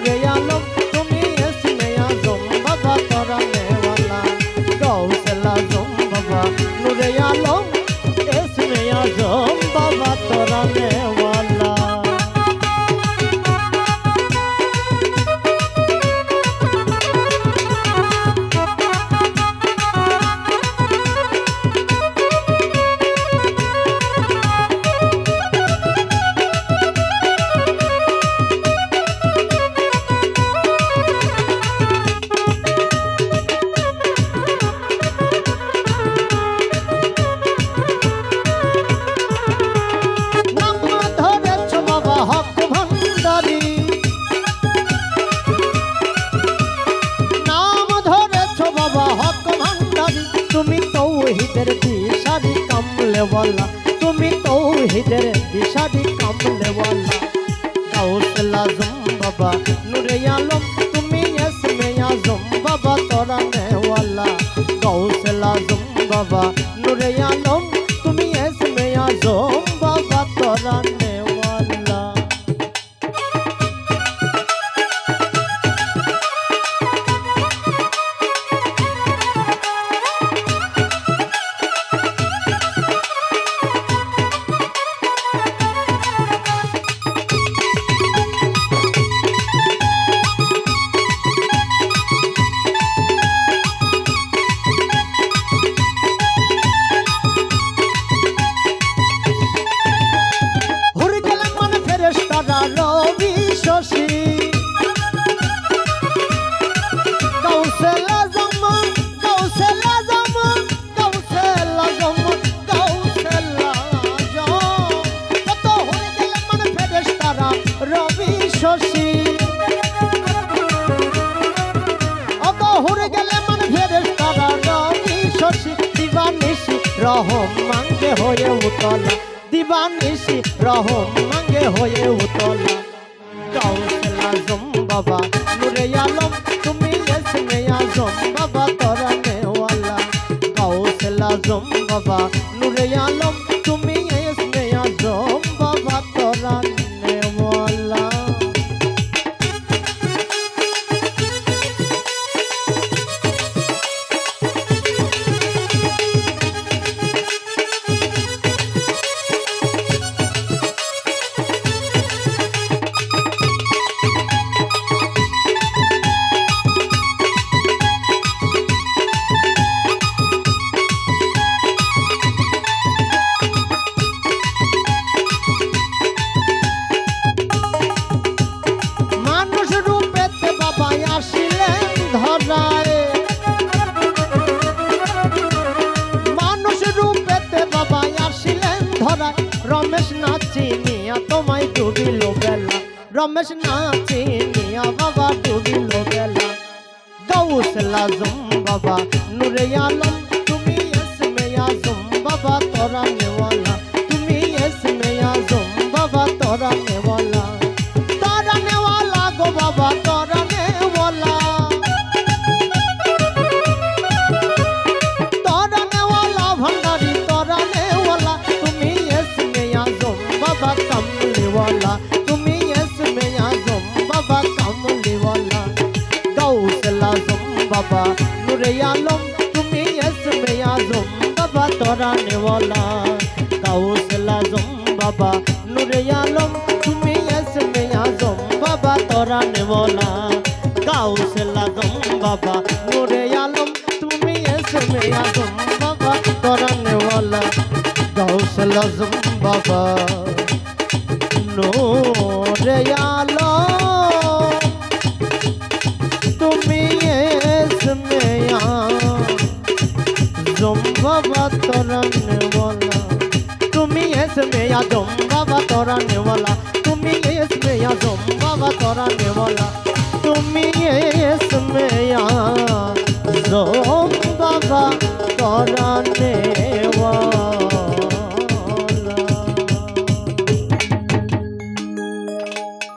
নূরে আলম তুমি ইসমে আজম বাবা তরানে ওয়ালা গাউসুল আজম বাবা নূরে আলম ইসমে আজম বাবা তরানে ওয়ালা। তুমি তৌহিদের দিশারি কামলেওয়ালা তুমি তৌহিদের দিশারি কামলেওয়ালা গাউসুল আজম বাবা নূরে আলম তুমি ইসমে আজম বাবা তরানে ওয়ালা গাউসুল আজম বাবা নূরে আলম তুমি ইসমে আজম বাবা তরানে ওয়ালা। রবি শশী গাউসুল আজম গাউসুল আজম গাউসুল আজম গাউসুল আজম কত হয়ে গেলেন মানে ফেরেশতারা রবি শশী কত হয়ে গেলেন মানে ফেরেশতারা রবি শশী দিবানিশি রহম মাঙ্গে হয়ে উতলা দিবানিশি রহম মাঙ্গে হয়ে উতলা গাউসুল আজম বাবা নূরে আলম তুমি ইসমে আজম বাবা তরানে ওয়ালা গাউসুল আজম বাবা নূরে আলম তুমি ইসমে আজম বাবা তরানে ওয়ালা। রমেশ নাচিনিয়া তোমায় ডুবিল বেলা রমেশ নাচিনিয়া বাবা ডুবিল বেলা গাউসুল আজম বাবা নূরে আলম তুমি ইসমে আজম বাবা তরানে ওয়ালা তুমি ইসমে আজম বাবা তরানে ওয়ালা তরানে ওয়ালা গো বাবা তরানে ওয়ালা তরানে ওয়ালা ভান্ডারি তরানে ওয়ালা তুমি ইসমে আজম বাবা কামলিওয়ালা তুমি ইসমে আজম বাবা কামলিওয়ালা গাউসুল আজম বাবা নূরে আলম তুমি ইসমে আজম বাবা তরানে ওয়ালা গাউসুল আজম বাবা নূরে আলম তুমি ইসমে আজম বাবা তরানে ওয়ালা গাউসুল আজম বাবা নূরে আলম তুমি ইসমে আজম বাবা তরানে ওয়ালা গাউসুল আজম বাবা নূরে আলম তুমি ইসমে আজম বাবা তরানে ওয়ালা তুমি ইসমে আজম বাবা তরানে ওয়ালা তুমি ইসমে আজম বাবা তরানে ওয়ালা তুমি ইসমে